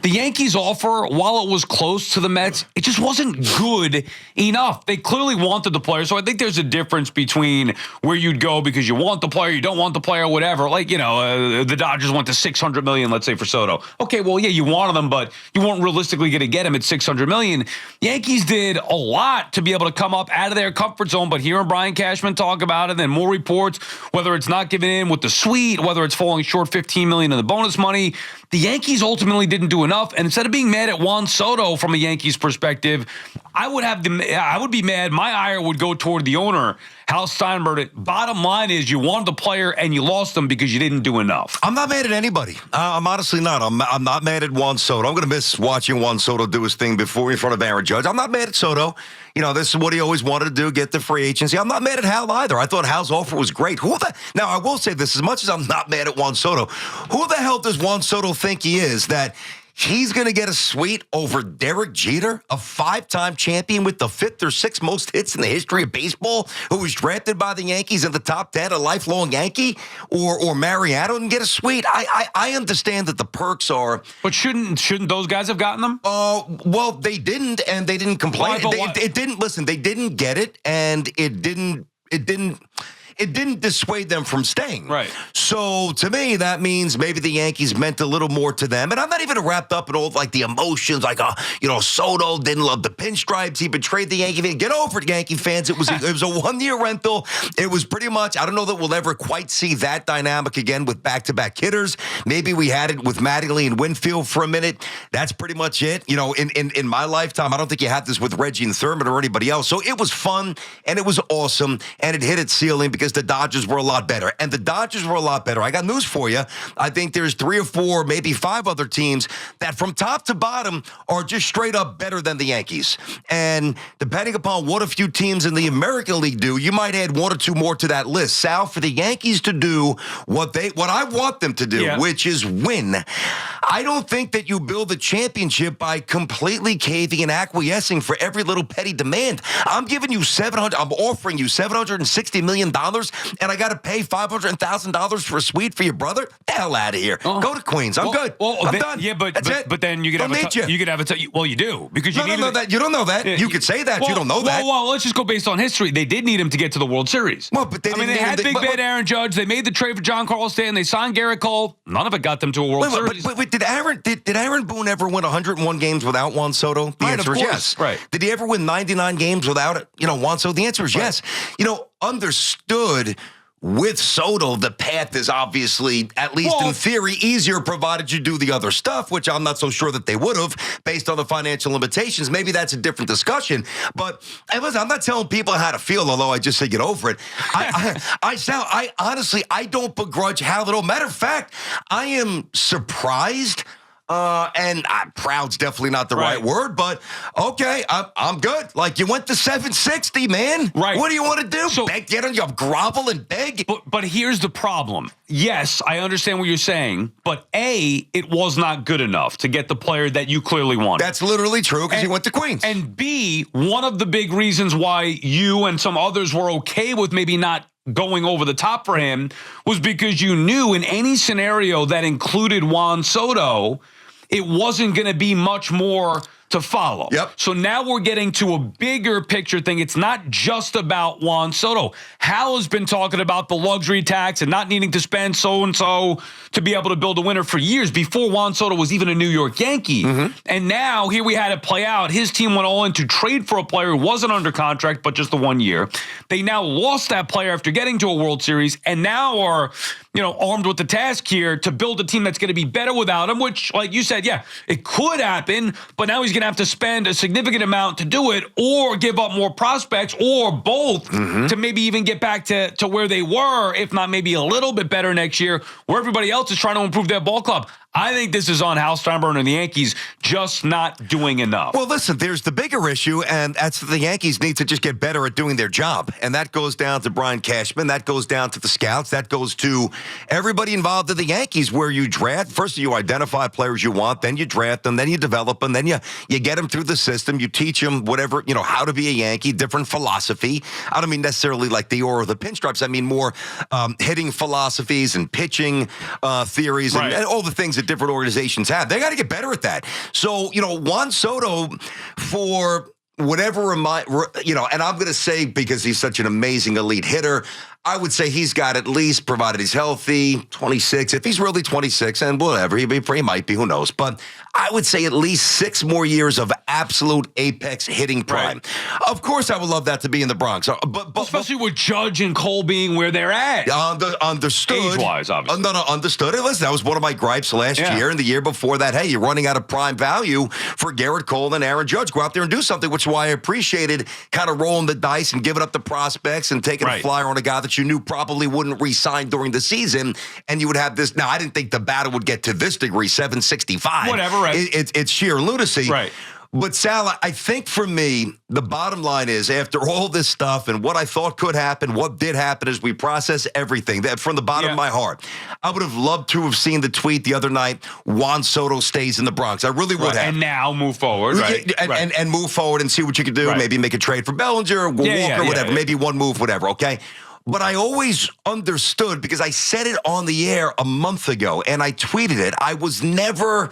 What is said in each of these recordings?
The Yankees offer, while it was close to the Mets, it just wasn't good enough. They clearly wanted the player, so I think there's a difference between where you'd go because you want the player, you don't want the player, whatever. Like, the Dodgers went to $600 million, let's say, for Soto. Okay, well, yeah, you wanted him, but you weren't realistically going to get him at $600 million. Yankees did a lot to be able to come up out of their comfort zone, but hearing Brian Cashman talk about it, then more reports, whether it's not giving in with the suite, whether it's falling short $15 million in the bonus money, the Yankees ultimately didn't do enough. And instead of being mad at Juan Soto from a Yankees perspective, I would be mad. My ire would go toward the owner, Hal Steinbrenner. Bottom line is you wanted the player and you lost him because you didn't do enough. I'm not mad at anybody. I'm honestly not. I'm not mad at Juan Soto. I'm going to miss watching Juan Soto do his thing before in front of Aaron Judge. I'm not mad at Soto. This is what he always wanted to do, get the free agency. I'm not mad at Hal either. I thought Hal's offer was great. Now, I will say this, as much as I'm not mad at Juan Soto, who the hell does Juan Soto think he is that he's going to get a suite over Derek Jeter, a 5-time champion with the 5th or 6th most hits in the history of baseball, who was drafted by the Yankees in the top 10, a lifelong Yankee, or Mariano, and get a suite? I understand that the perks are... But shouldn't those guys have gotten them? Well, they didn't, and they didn't complain. Why? It didn't, listen, they didn't get it, and it didn't dissuade them from staying. Right. So to me, that means maybe the Yankees meant a little more to them. And I'm not even wrapped up in all like the emotions, like Soto didn't love the pinstripes. He betrayed the Yankee fans. Get over it, Yankee fans. It was a 1-year rental. It was pretty much. I don't know that we'll ever quite see that dynamic again with back-to-back hitters. Maybe we had it with Mattingly and Winfield for a minute. That's pretty much it. In my lifetime, I don't think you had this with Reggie and Thurman or anybody else. So it was fun and it was awesome and it hit its ceiling because the Dodgers were a lot better. And the Dodgers were a lot better. I got news for you. I think there's 3 or 4, maybe 5 other teams that from top to bottom are just straight up better than the Yankees. And depending upon what a few teams in the American League do, you might add 1 or 2 more to that list. Sal, for the Yankees to do what I want them to do, which is win. I don't think that you build a championship by completely caving and acquiescing for every little petty demand. I'm offering you $760 million, and I got to pay $500,000 for a suite for your brother? The hell out of here. Go to Queens. I'm good. I'm done. Yeah, but then you could well, you do because you know that. You don't know that. You could say that. You don't know that. Well, let's just go based on history. They did need him to get to the World Series. Well, but they had Big Bad Aaron Judge. They made the trade for John Carlos Stanton. They signed Garrett Cole. None of it got them to a World Series. Wait, did Aaron Boone ever win 101 games without Juan Soto? The answer is yes. Right. Did he ever win 99 games without Juan Soto? The answer is yes. Understood. With Soto, the path is obviously, at least in theory, easier provided you do the other stuff, which I'm not so sure that they would have based on the financial limitations. Maybe that's a different discussion. But hey, listen, I'm not telling people how to feel, although I just say get over it. I honestly, I don't begrudge Hal at all. Matter of fact, I am surprised. And proud's definitely not the right word, but okay, I'm good. Like, you went to 760, man. Right. What do you want to do? So, beg, get on your grovel and beg? But here's the problem. Yes, I understand what you're saying, but A, it was not good enough to get the player that you clearly wanted. That's literally true because he went to Queens. And B, one of the big reasons why you and some others were okay with maybe not going over the top for him was because you knew in any scenario that included Juan Soto, it wasn't going to be much more to follow. Yep. So now we're getting to a bigger picture thing. It's not just about Juan Soto. Hal has been talking about the luxury tax and not needing to spend so-and-so to be able to build a winner for years before Juan Soto was even a New York Yankee. Mm-hmm. And now here we had it play out. His team went all in to trade for a player who wasn't under contract, but just the 1 year. They now lost that player after getting to a World Series and now are, armed with the task here to build a team that's going to be better without him, which, like you said, it could happen, but now he's going to have to spend a significant amount to do it or give up more prospects or both to maybe even get back to where they were, if not maybe a little bit better next year, where everybody else is trying to improve their ball club. I think this is on Hal Steinbrenner and the Yankees just not doing enough. Well, listen, there's the bigger issue, and that's the Yankees need to just get better at doing their job. And that goes down to Brian Cashman. That goes down to the scouts. That goes to everybody involved in the Yankees, where you draft. First, you identify players you want, then you draft them, then you develop them, then you get them through the system. You teach them whatever, how to be a Yankee, different philosophy. I don't mean necessarily like the aura of the pinstripes. I mean more hitting philosophies and pitching theories and all the things that that different organizations have. They got to get better at that. So, Juan Soto, for whatever, and I'm going to say, because he's such an amazing elite hitter, I would say he's got at least, provided he's healthy, 26. If he's really 26, and whatever, he might be, who knows. But I would say at least 6 more years of absolute apex hitting prime. Right. Of course, I would love that to be in the Bronx. But especially with Judge and Cole being where they're at. Understood. Age-wise, obviously. No, understood. Listen, that was one of my gripes last year and the year before that. Hey, you're running out of prime value for Garrett Cole and Aaron Judge. Go out there and do something, which is why I appreciated kind of rolling the dice and giving up the prospects and taking a flyer on a guy that you knew probably wouldn't re-sign during the season, and you would have this. Now, I didn't think the battle would get to this degree, 765. Whatever, right? It's sheer lunacy. Right. But, Sal, I think for me, the bottom line is, after all this stuff and what I thought could happen, what did happen, as we process everything, that from the bottom of my heart, I would have loved to have seen the tweet the other night, Juan Soto stays in the Bronx. I really would have. And now move forward, right? And move forward and see what you could do. Right. Maybe make a trade for Bellinger, Walker, whatever. Maybe one move, whatever, okay? But I always understood, because I said it on the air a month ago, and I tweeted it, I was never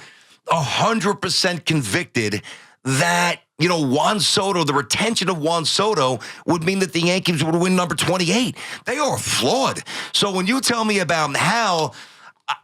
100% convicted that, Juan Soto, the retention of Juan Soto would mean that the Yankees would win number 28. They are flawed. So when you tell me about Hal,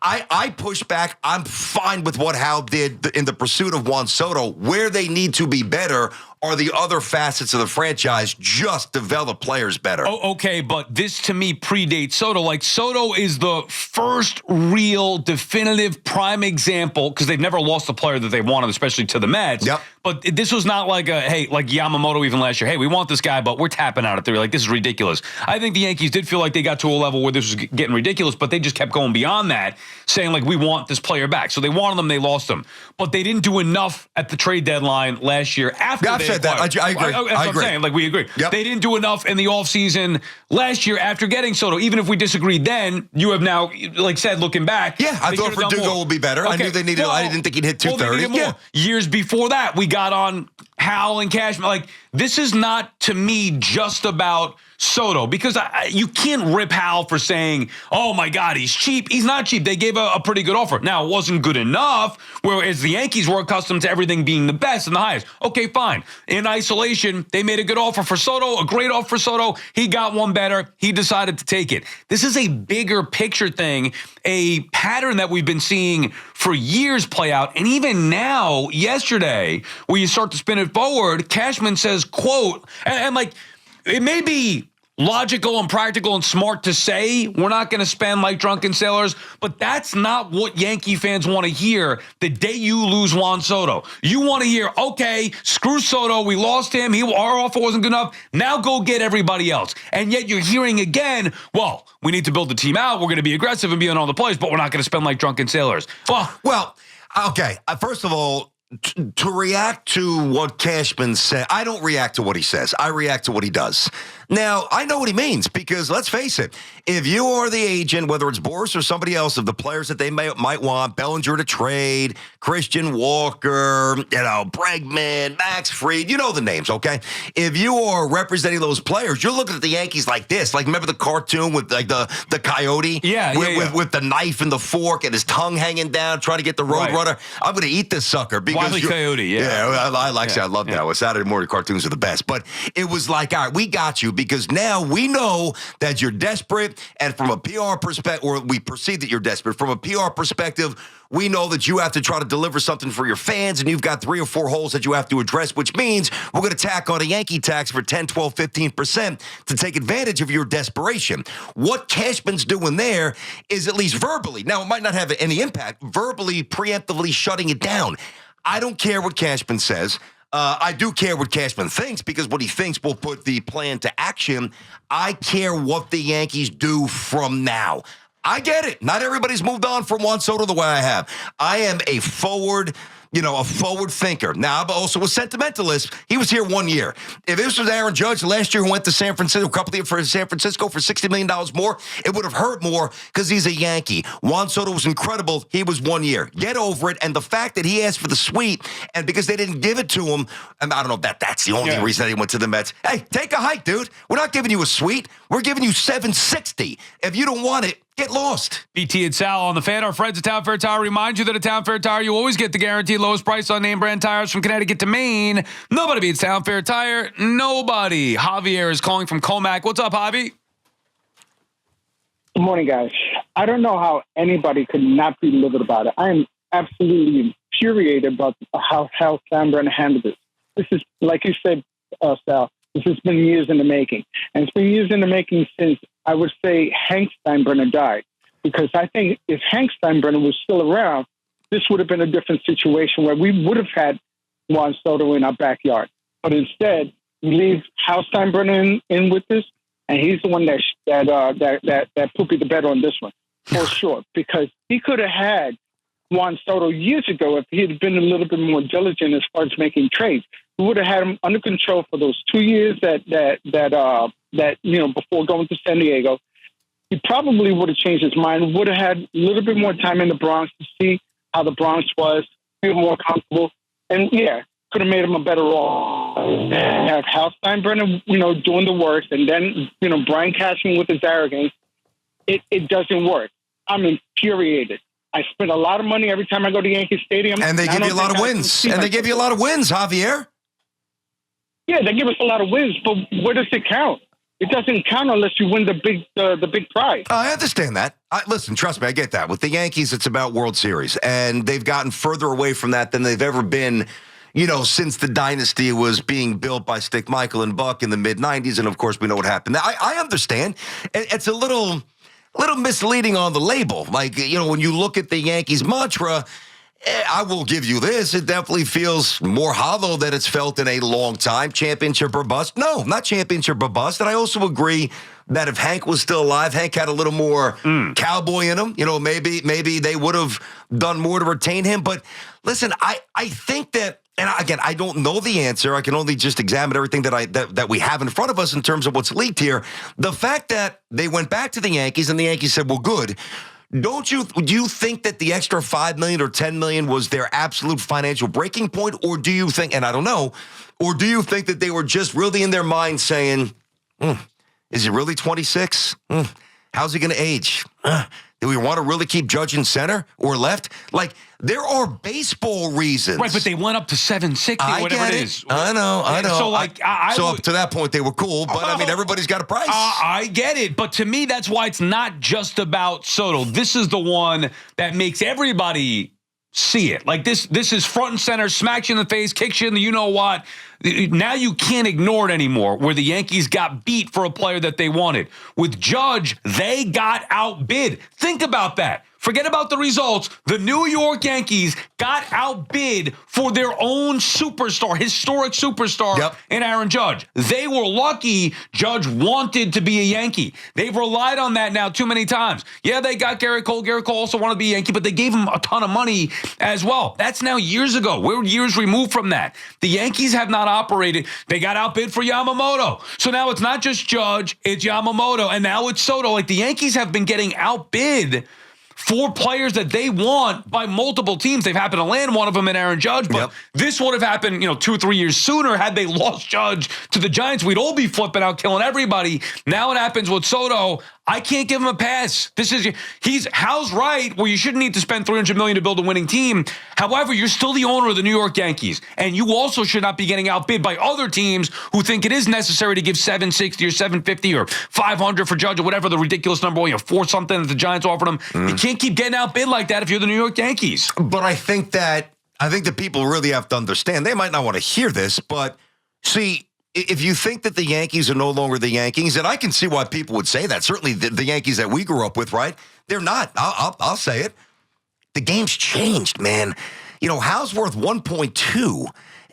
I push back. I'm fine with what Hal did in the pursuit of Juan Soto. Where they need to be better are the other facets of the franchise. Just develop players better. Oh, okay, but this to me predates Soto. Like, Soto is the first real definitive prime example, because they've never lost a player that they wanted, especially to the Mets. Yep. But this was not like like Yamamoto even last year. Hey, we want this guy, but we're tapping out at 3. Like, this is ridiculous. I think the Yankees did feel like they got to a level where this was getting ridiculous, but they just kept going beyond that, saying, like, we want this player back. So they wanted him, they lost him. But they didn't do enough at the trade deadline last year after I've said that. I agree. That's what I'm saying. Like, we agree. Yep. They didn't do enough in the offseason last year after getting Soto. Even if we disagreed then, you have now, like said, looking back. Yeah, I thought Verdugo would be better. Okay. I knew they needed. I didn't think he'd hit 230. Years before that, we got on Hal and Cashman. Like, this is not, to me, just about Soto, because you can't rip Hal for saying, oh my God, he's cheap. He's not cheap. They gave a pretty good offer. Now, it wasn't good enough, whereas the Yankees were accustomed to everything being the best and the highest. Okay, fine. In isolation, they made a good offer for Soto, a great offer for Soto. He got one better. He decided to take it. This is a bigger picture thing, a pattern that we've been seeing for years play out. And even now, yesterday, where you start to spin it forward, Cashman says, quote, and like, it may be logical and practical and smart to say we're not going to spend like drunken sailors, but that's not what Yankee fans want to hear the day you lose Juan Soto. You want to hear, okay, screw Soto, we lost him, our offer wasn't good enough, now go get everybody else. And yet you're hearing again, we need to build the team out, we're going to be aggressive and be on all the plays, but we're not going to spend like drunken sailors. Well, okay, first of all, to react to what Cashman said, I don't react to what he says. I react to what he does. Now, I know what he means, because let's face it, if you are the agent, whether it's Boris or somebody else, of the players that they might want, Bellinger to trade, Christian Walker, Bregman, Max Fried, you know the names, okay? If you are representing those players, you're looking at the Yankees like this. Like, remember the cartoon with like the coyote? With the knife and the fork and his tongue hanging down, trying to get the Roadrunner. I'm going to eat this sucker. Because Wile E. Coyote, I like that. I love that. Well, Saturday morning cartoons are the best. But it was like, all right, we got you, because now we know that you're desperate, and from a PR perspective, or we perceive that you're desperate. From a PR perspective, we know that you have to try to deliver something for your fans, and you've got 3 or 4 holes that you have to address, which means we're going to tack on a Yankee tax for 10, 12, 15% to take advantage of your desperation. What Cashman's doing there is, at least verbally, now it might not have any impact, verbally, preemptively shutting it down. I don't care what Cashman says. I do care what Cashman thinks, because what he thinks will put the plan to action. I care what the Yankees do from now. I get it. Not everybody's moved on from Juan Soto the way I have. I am a forward thinker. Now, I'm also a sentimentalist. He was here 1 year. If this was Aaron Judge last year who went to San Francisco, a couple of years for San Francisco for $60 million more, it would have hurt more, because he's a Yankee. Juan Soto was incredible. He was 1 year. Get over it. And the fact that he asked for the suite, and because they didn't give it to him, and I don't know if that's the only reason that he went to the Mets. Hey, take a hike, dude. We're not giving you a suite. We're giving you $760. If you don't want it, Get lost. BT and Sal on the Fan. Our friends at Town Fair Tire remind you that at Town Fair Tire, you always get the guaranteed lowest price on name brand tires from Connecticut to Maine. Nobody beats Town Fair Tire. Nobody. Javier is calling from Comac. What's up, Javi? Good morning, guys. I don't know how anybody could not be livid about it. I am absolutely infuriated about how Hal Steinbrenner handled this. This is, like you said, Sal, this has been years in the making. And it's been years in the making since, I would say, Hank Steinbrenner died. Because I think if Hank Steinbrenner was still around, this would have been a different situation where we would have had Juan Soto in our backyard. But instead, we leave Hal Steinbrenner in with this, and he's the one that pooped the bed on this one, for sure. Because he could have had Juan Soto years ago if he had been a little bit more diligent as far as making trades. We would have had him under control for those 2 years that before going to San Diego. He probably would have changed his mind, would have had a little bit more time in the Bronx to see how the Bronx was, feel more comfortable, and could have made him a better role. Have Hal Steinbrenner, doing the work, and then, Brian Cashman with his arrogance. It doesn't work. I'm infuriated. I spend a lot of money every time I go to Yankee Stadium. And they give you a lot of wins. And they give you a lot of wins, Javier. Yeah, they give us a lot of wins, but where does it count? It doesn't count unless you win the big prize. I understand that. Listen, trust me, I get that. With the Yankees, it's about World Series, and they've gotten further away from that than they've ever been, since the dynasty was being built by Stick Michael and Buck in the mid-'90s, and of course, we know what happened. I understand. It's a little misleading on the label. Like, when you look at the Yankees mantra, I will give you this. It definitely feels more hollow than it's felt in a long time. Championship or bust? No, not championship or bust. And I also agree that if Hank was still alive, Hank had a little more cowboy in him. Maybe they would have done more to retain him. But listen, I think that, and again, I don't know the answer. I can only just examine everything that we have in front of us in terms of what's leaked here. The fact that they went back to the Yankees and the Yankees said, well, good. Do you think that the extra $5 million or $10 million was their absolute financial breaking point? Or do you think, and I don't know, or do you think that they were just really in their mind saying, is he really 26? How's he going to age? Do we want to really keep Judge in center or left? Like, there are baseball reasons. Right, but they went up to 760, whatever it is. I know. So, up to that point, they were cool, but everybody's got a price. I get it, but to me, that's why it's not just about Soto. This is the one that makes everybody see it. Like, this is front and center, smacks you in the face, kicks you in the you-know-what. Now you can't ignore it anymore, where the Yankees got beat for a player that they wanted. With Judge, they got outbid. Think about that. Forget about the results. The New York Yankees got outbid for their own superstar, historic superstar in Aaron Judge. They were lucky Judge wanted to be a Yankee. They've relied on that now too many times. Yeah, they got Garrett Cole. Garrett Cole also wanted to be a Yankee, but they gave him a ton of money as well. That's now years ago. We're years removed from that. The Yankees have not operated. They got outbid for Yamamoto. So now it's not just Judge, it's Yamamoto, and now it's Soto. Like, the Yankees have been getting outbid for players that they want by multiple teams. They've happened to land one of them in Aaron Judge, but this would have happened, 2 or 3 years sooner had they lost Judge to the Giants. We'd all be flipping out, killing everybody. Now it happens with Soto. I can't give him a pass. Hal's right where you shouldn't need to spend $300 million to build a winning team. However, you're still the owner of the New York Yankees, and you also should not be getting outbid by other teams who think it is necessary to give $760 or $750 or $500 for Judge or whatever the ridiculous number, $4 something that the Giants offered him. You can't keep getting outbid like that if you're the New York Yankees. But I think that people really have to understand. They might not want to hear this, but see, if you think that the Yankees are no longer the Yankees, and I can see why people would say that. Certainly the Yankees that we grew up with, right? They're not. I'll say it. The game's changed, man. Hal's worth 1.2,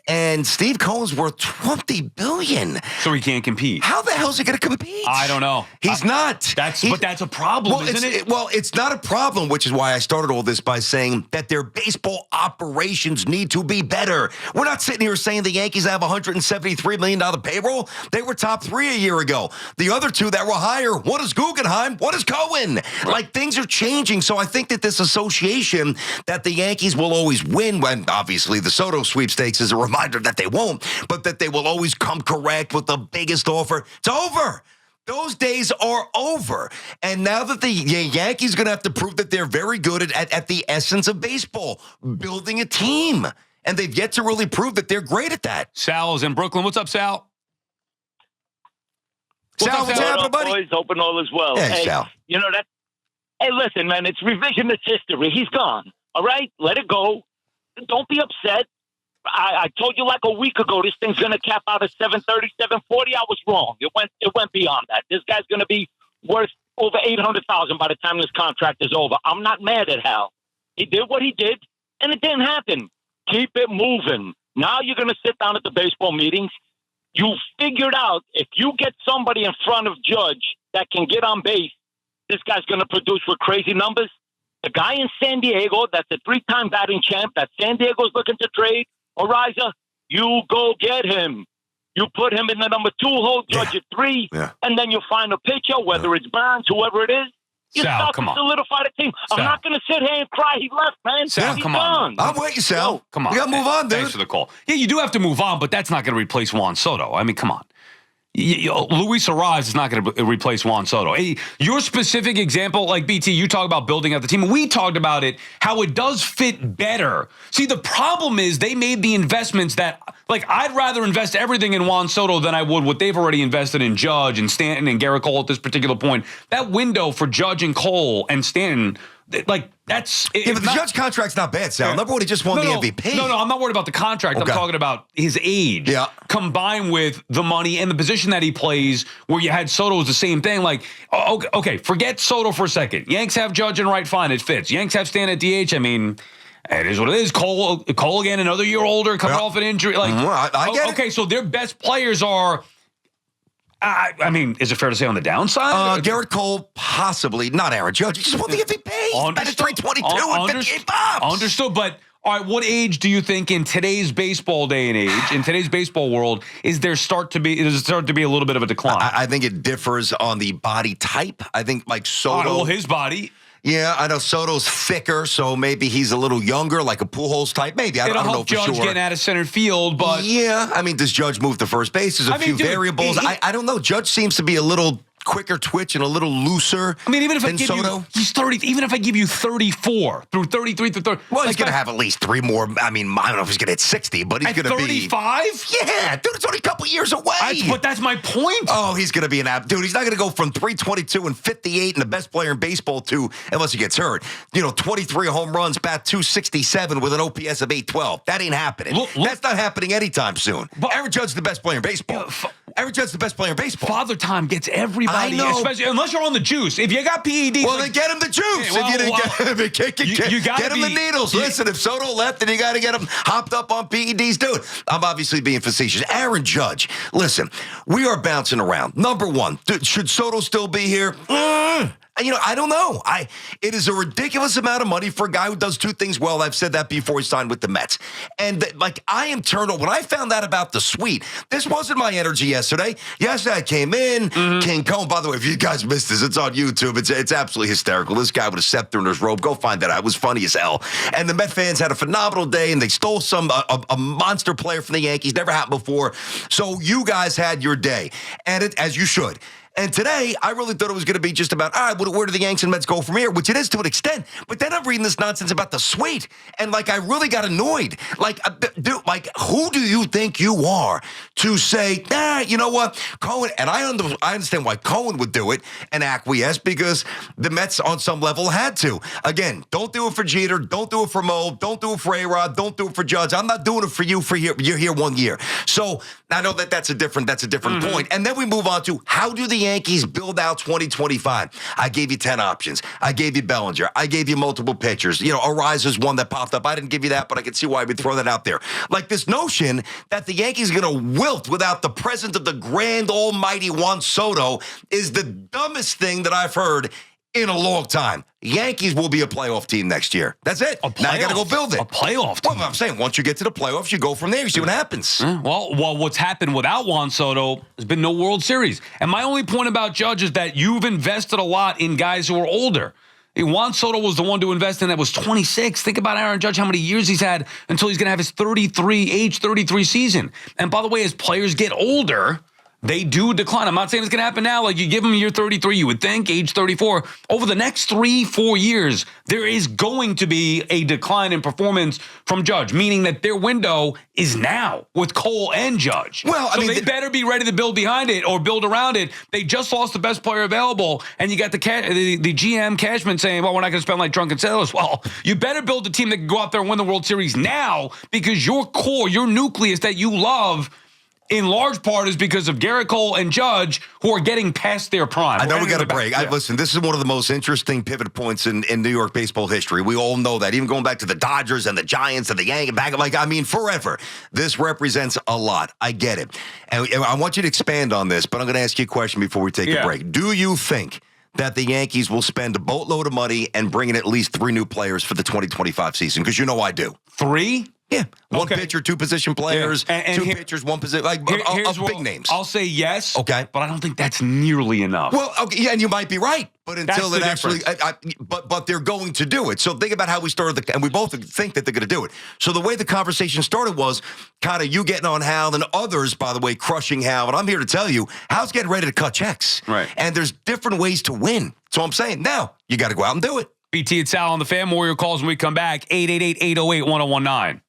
and Steve Cohen's worth $20 billion. So he can't compete. How the hell is he going to compete? I don't know. He's not. But that's a problem, isn't it? Well, it's not a problem, which is why I started all this by saying that their baseball operations need to be better. We're not sitting here saying the Yankees have $173 million payroll. They were top 3 a year ago. The other two that were higher, one is Guggenheim, one is Cohen. Right. Like, things are changing. So I think that this association that the Yankees will always win, when obviously the Soto sweepstakes is a reminder that they won't, but that they will always come correct with the biggest offer. It's over. Those days are over. And now that the Yankees are going to have to prove that they're very good at the essence of baseball, building a team. And they've yet to really prove that they're great at that. Sal is in Brooklyn. What's up, Sal? Sal, what's happening, buddy? Boys, hoping all is well. Hey, Sal. You know that. Hey, listen, man, it's revisionist history. He's gone. All right, let it go. Don't be upset. I told you like a week ago this thing's going to cap out at 730, 740. I was wrong. It went beyond that. This guy's going to be worth over $800,000 by the time this contract is over. I'm not mad at Hal. He did what he did, and it didn't happen. Keep it moving. Now you're going to sit down at the baseball meetings. You figured out if you get somebody in front of Judge that can get on base, this guy's going to produce with crazy numbers. The guy in San Diego that's a 3-time batting champ that San Diego's looking to trade, Ariza, you go get him. You put him in the number 2 hole, Judge at 3, and then you find a pitcher, whether it's Burns, whoever it is. You Sal, start to solidify the team. Sal. I'm not going to sit here and cry he left, man. Sal, He's come on. gone. I'm with you, Sal. Come on. We got to move on, dude. Thanks for the call. Yeah, you do have to move on, but that's not going to replace Juan Soto. I mean, come on. Luis Ariz is not going to replace Juan Soto. Hey, your specific example, like BT, you talk about building out the team. We talked about it, how it does fit better. See, the problem is they made the investments that, like, I'd rather invest everything in Juan Soto than I would what they've already invested in Judge and Stanton and Garrett Cole at this particular point. That window for Judge and Cole and Stanton, like, that's... Yeah, but the Judge contract's not bad, Sal. Remember when he just won the MVP? No, I'm not worried about the contract. Okay. I'm talking about his age combined with the money and the position that he plays, where you had Soto was the same thing. Like, okay, forget Soto for a second. Yanks have Judge and right, fine, it fits. Yanks have Stan at DH, I mean... It is what it is. Cole again, another year older, coming off an injury. Like, I get okay, so their best players are... I mean, is it fair to say on the downside? Garrett Cole, possibly. Not Aaron Judge. He just won the MVP. Batted 322 and 58 bombs. Understood, but all right, what age do you think in today's baseball day and age, in today's baseball world, does it start to be a little bit of a decline? I think it differs on the body type. I think like Soto. All right, well, his body. Yeah, I know Soto's thicker, so maybe he's a little younger, like a Pujols type. Maybe, I don't know for Judge sure. getting out of center field, but... Yeah, I mean, does Judge move to first base? There's a few variables. I don't know. Judge seems to be a little quicker twitch and a little looser. I mean, even if I give Soto. you, he's 30. Even if I give you 34 through 33 through 30, well, he's going to have at least 3 more. I mean, I don't know if he's going to hit 60, but he's going to be 35. Yeah, dude, it's only a couple years away. But that's my point. Oh, he's going to be an app, dude. He's not going to go from 322 and 58 and the best player in baseball to, unless he gets hurt, 23 home runs, bat 267 with an OPS of 812. That ain't happening. That's not happening anytime soon. But Aaron Judge's the best player in baseball. Aaron Judge's the best player in baseball. Father Time gets everybody, I know. especially unless you're on the juice. If you got PEDs, well, then get him the juice. Yeah, if you didn't get him the needles. Listen, if Soto left, then you got to get him hopped up on PEDs, dude. I'm obviously being facetious. Aaron Judge, listen, we are bouncing around. Number one, should Soto still be here? I don't know. It is a ridiculous amount of money for a guy who does 2 things well. I've said that before he signed with the Mets. And I am turned on. When I found out about the suite, this wasn't my energy yesterday. Yesterday I came in, King Cone. By the way, if you guys missed this, it's on YouTube. It's absolutely hysterical. This guy with a scepter in his robe. Go find that out. It was funny as hell. And the Met fans had a phenomenal day, and they stole a monster player from the Yankees. Never happened before. So you guys had your day, and as you should. And today, I really thought it was going to be just about, all right, where do the Yanks and Mets go from here? Which it is to an extent. But then I'm reading this nonsense about the suite. And, I really got annoyed. Dude, who do you think you are to say, you know what? Cohen, and I understand why Cohen would do it and acquiesce, because the Mets on some level had to. Again, don't do it for Jeter. Don't do it for Mo. Don't do it for A-Rod. Don't do it for Judge. I'm not doing it for you you're here 1 year. So I know that's a different point. And then we move on to, how do the Yankees build out 2025? I gave you 10 options. I gave you Bellinger. I gave you multiple pitchers. Ariz is one that popped up. I didn't give you that, but I can see why I would throw that out there. This notion that the Yankees are going to wilt without the presence of the grand almighty Juan Soto is the dumbest thing that I've heard in a long time. Yankees will be a playoff team next year. That's it. Now you got to go build it. A playoff team. Well, I'm saying, once you get to the playoffs, you go from there. You see what happens. Well, what's happened without Juan Soto has been no World Series. And my only point about Judge is that you've invested a lot in guys who are older. Juan Soto was the one to invest in that was 26. Think about Aaron Judge, how many years he's had until he's going to have his age 33 season. And by the way, as players get older, they do decline. I'm not saying it's going to happen now. Like, you give them year 33, you would think, age 34. Over the next 3-4 years, there is going to be a decline in performance from Judge, meaning that their window is now with Cole and Judge. Well, I mean, they better be ready to build behind it or build around it. They just lost the best player available, and you got the GM Cashman saying, well, we're not going to spend like drunken sailors. Well, you better build a team that can go out there and win the World Series now, because your core, your nucleus that you love, in large part, is because of Garrett Cole and Judge, who are getting past their prime. I know we got a break. Listen, this is one of the most interesting pivot points in New York baseball history. We all know that. Even going back to the Dodgers and the Giants and the Yankees, forever. This represents a lot. I get it. And I want you to expand on this, but I'm going to ask you a question before we take a break. Do you think that the Yankees will spend a boatload of money and bring in at least 3 new players for the 2025 season? Because you know I do. 3? Yeah. One pitcher, 2 position players, and 2 pitchers, 1 position, big names. I'll say yes. Okay. But I don't think that's nearly enough. Well, okay, yeah, and you might be right. But until it actually, difference. but they're going to do it. So think about how we started, and we both think that they're going to do it. So the way the conversation started was kind of you getting on Hal and others, by the way, crushing Hal. And I'm here to tell you, Hal's getting ready to cut checks. Right. And there's different ways to win. So I'm saying now you got to go out and do it. BT and Sal on the Fan. Warrior calls when we come back. 888-808-1019.